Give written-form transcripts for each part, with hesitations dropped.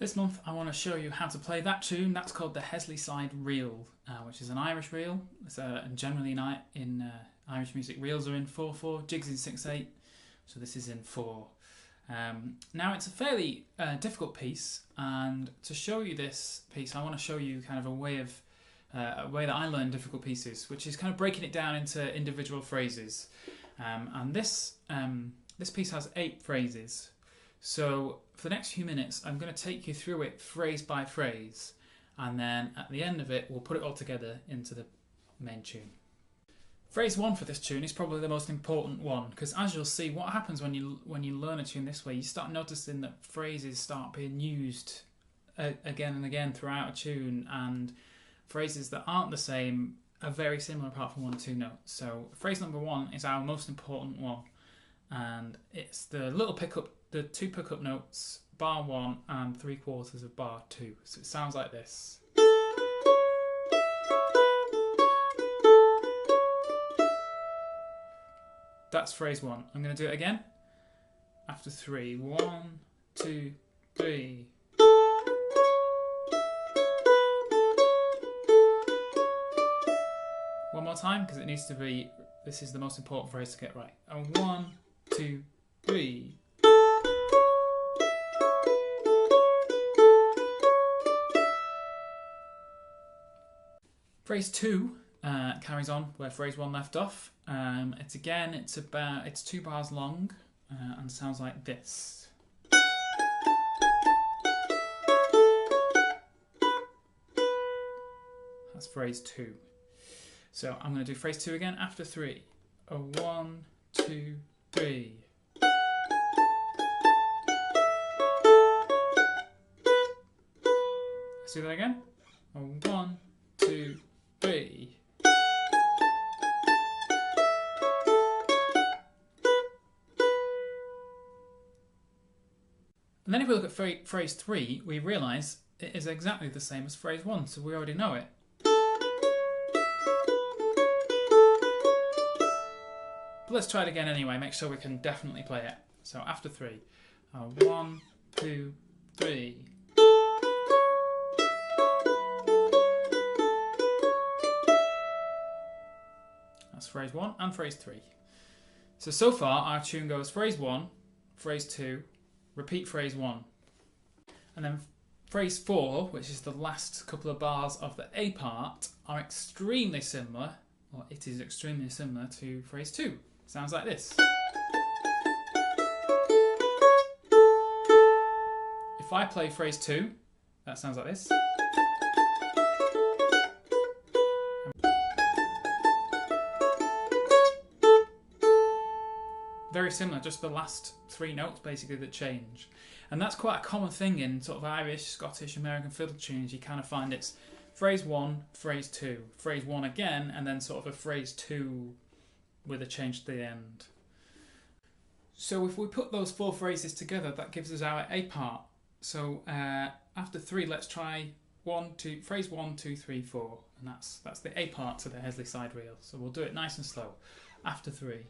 this month I want to show you how to play that tune. That's called the Hesleyside Reel, which is an Irish reel. And generally in Irish music, reels are in 4/4, jigs in 6/8, so this is in 4. Now it's a fairly difficult piece, and to show you this piece I want to show you kind of a way that I learn difficult pieces, which is kind of breaking it down into individual phrases. And this piece has 8 phrases. So for the next few minutes I'm going to take you through it phrase by phrase, and then at the end of it we'll put it all together into the main tune. Phrase 1 for this tune is probably the most important one, because as you'll see, what happens when you learn a tune this way, you start noticing that phrases start being used again and again throughout a tune, and phrases that aren't the same are very similar apart from 1 or 2 notes. So phrase number 1 is our most important one, and it's the little pickup, the 2 pickup notes, bar 1 and 3/4 of bar 2. So it sounds like this. That's phrase 1. I'm going to do it again after 3. 1, 2, 3. One more time, because it needs to be, this is the most important phrase to get right. 1, 2, 3. Phrase 2 carries on where phrase 1 left off. It's 2 bars long and sounds like this. That's phrase 2. So I'm going to do phrase 2 again after 3. 1, 2, 3. Let's do that again. 1, 2, 3. And then if we look at phrase 3, we realise it is exactly the same as phrase 1, so we already know it. But let's try it again anyway, make sure we can definitely play it. So after 3. 1, 2, 3. That's phrase 1 and phrase 3. So far our tune goes phrase 1, phrase 2, repeat phrase 1. And then phrase 4, which is the last couple of bars of the A part, are extremely similar, or it is extremely similar to phrase 2. Sounds like this. If I play phrase 2, that sounds like this. Very similar, just the last 3 notes basically that change. And that's quite a common thing in sort of Irish, Scottish, American fiddle tunes. You kind of find it's phrase 1, phrase 2, phrase 1 again, and then sort of a phrase 2 with a change to the end. So if we put those 4 phrases together, that gives us our A part. So after 3, let's try phrase 1, 2, 3, 4, and that's the A part to the Hesleyside Reel. So we'll do it nice and slow. After 3.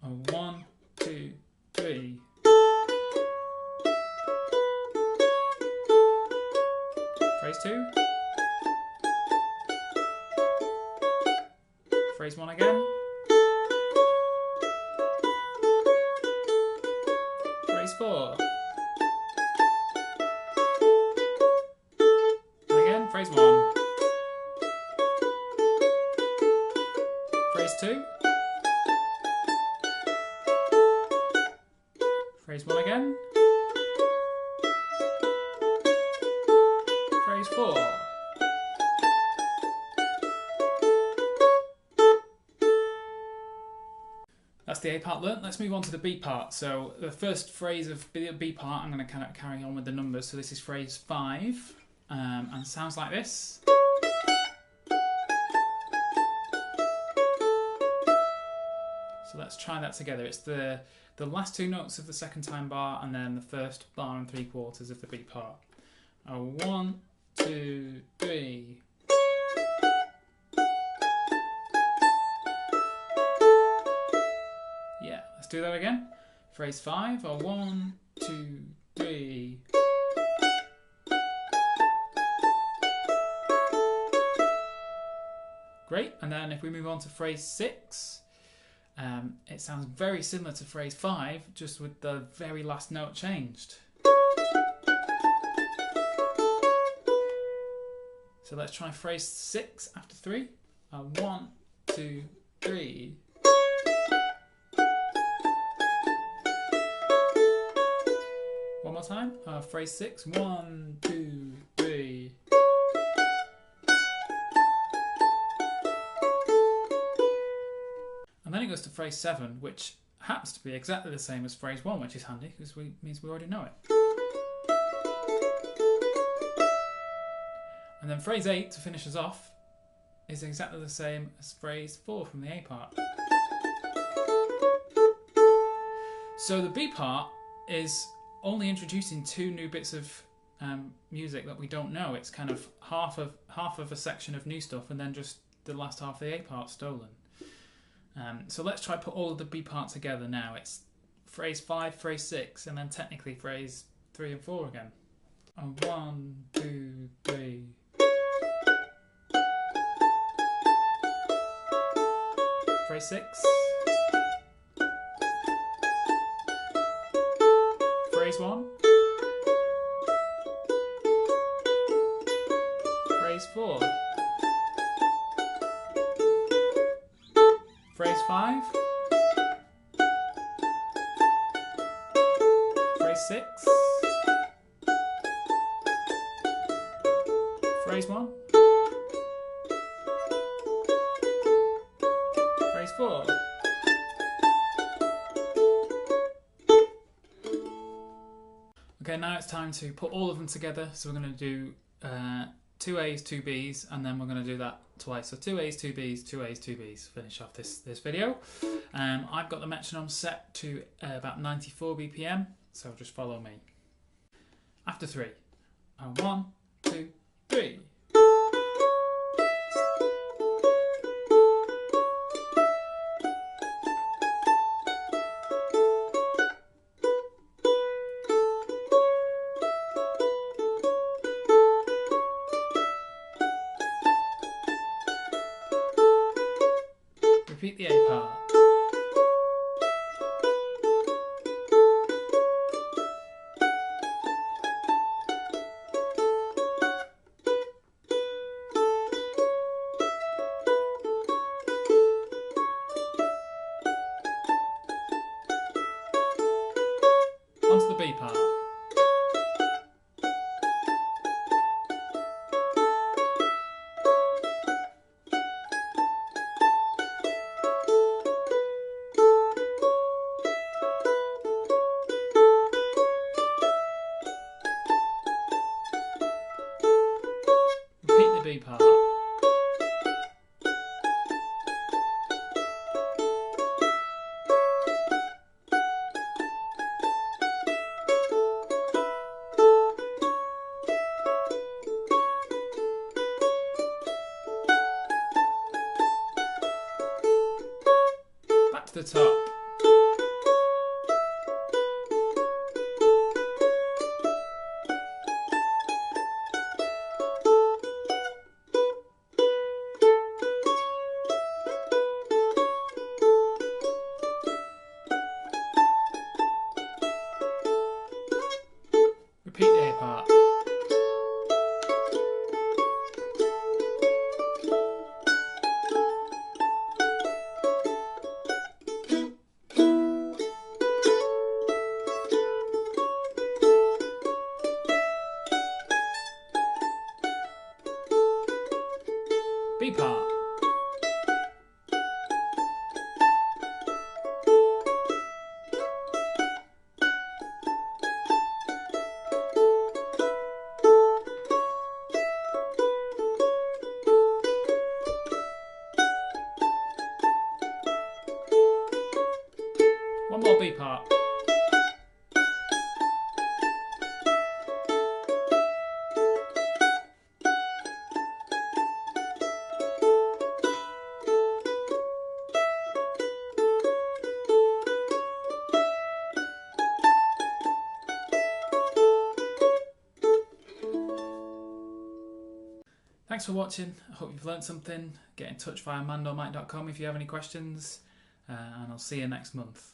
1, 2, 3. Phrase 2. Phrase 1 again. Phrase 4. And again, phrase 1. Phrase 2. Phrase 1 again. Phrase 4. That's the A part learnt. Let's move on to the B part. So the first phrase of the B part, I'm going to kind of carry on with the numbers. So this is phrase 5, and sounds like this. So let's try that together. It's the last 2 notes of the second time bar, and then the first bar and 3/4 of the B part. 1, 2, 3. Yeah, let's do that again. Phrase 5. 1, 2, 3. Great. And then if we move on to phrase 6, it sounds very similar to phrase 5, just with the very last note changed. So let's try phrase 6 after 3. 1, 2, 3. One more time. Phrase 6. 1, 2, 3. And then it goes to phrase 7, which happens to be exactly the same as phrase 1, which is handy because means we already know it. And then phrase 8, to finish us off, is exactly the same as phrase 4 from the A part. So the B part is only introducing 2 new bits of music that we don't know. It's kind of half of a section of new stuff, and then just the last half of the A part stolen. So let's try put all of the B part together now. It's phrase 5, phrase 6, and then technically phrase 3 and 4 again. 1, 2, 3. Phrase 6. Phrase 1. Phrase 4. Phrase 5. Phrase 6. Phrase 1. Phrase 4. Okay, now it's time to put all of them together. So we're going to do 2 A's, 2 B's, and then we're going to do that twice. So 2 A's, 2 B's, 2 A's, 2 B's. Finish off this video. I've got the metronome set to about 94 BPM, so just follow me. After 3. 1, 2, 3. Repeat the A part. Onto the B part. Repeat the B part. Back to the top. Repeat the A part. B part. One more B part. thanks for watching. I hope you've learned something. Get in touch via mandolmike.com if you have any questions, and I'll see you next month.